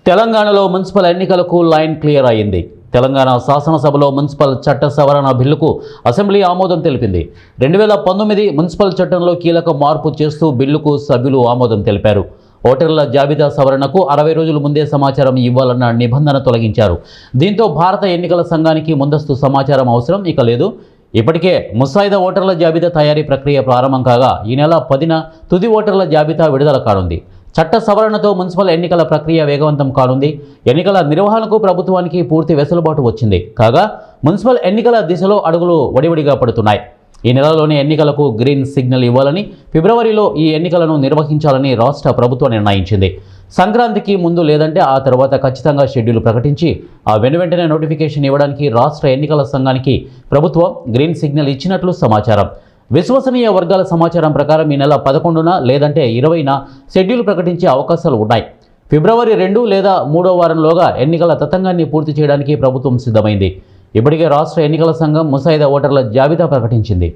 తెలంగాణలో మున్సిపల్ ఎన్నికలకు line clear అయింది. తెలంగాణ శాసనసభలో మున్సిపల్ చట్ట సవరణ బిల్లుకు అసెంబ్లీ ఆమోదం తెలిపింది. 2019 మున్సిపల్ చట్టంలో కీలక మార్పు చేస్తూ బిల్లుకు సభ్యులు ఆమోదం తెలిపారు. ఓటర్ల జాబితా సవరణకు 60 రోజుల ముందే సమాచారం ఇవ్వాలన్న నిబంధన తొలగించారు. దీంతో భారత ఎన్నికల సంఘానికి ముందస్తు సమాచారం అవసరం ఇక లేదు. ఇప్పటికే ముసాయిదా ఓటర్ల జాబితా తయారీ ప్రక్రియ ప్రారంభం కాగా ఈ నెల 10న తుది ఓటర్ల జాబితా విడుదల కానుంది. చట్ట సవరణతో మున్సిపల్ ఎన్నికల ప్రక్రియ వేగవంతం కానుంది. ఎన్నికల నిర్వహణకు ప్రభుత్వానికి పూర్తి వెసులుబాటు వచ్చింది. కాగా మున్సిపల్ ఎన్నికల దిశలో అడుగులు వడివడిగా పడుతున్నాయి. ఈ నెలలోనే ఎన్నికలకు గ్రీన్ సిగ్నల్ ఇవ్వాలని, ఫిబ్రవరిలో ఈ ఎన్నికలను నిర్వహించాలని రాష్ట్ర ప్రభుత్వం నిర్ణయించింది. సంక్రాంతికి ముందు లేదంటే ఆ తర్వాత ఖచ్చితంగా షెడ్యూల్ ప్రకటించి ఆ వెనువెంటనే నోటిఫికేషన్ ఇవ్వడానికి రాష్ట్ర ఎన్నికల సంఘానికి ప్రభుత్వం గ్రీన్ సిగ్నల్ ఇచ్చినట్లు సమాచారం. విశ్వసనీయ వర్గాల సమాచారం ప్రకారం ఈ నెల 11న లేదంటే 20న షెడ్యూల్ ప్రకటించే అవకాశాలు ఉన్నాయి. ఫిబ్రవరి 2 లేదా 3వ వారంలోగా ఎన్నికల తతంగాన్ని పూర్తి చేయడానికి ప్రభుత్వం సిద్ధమైంది. ఇప్పటికే రాష్ట్ర ఎన్నికల సంఘం ముసాయిదా ఓటర్ల జాబితా ప్రకటించింది.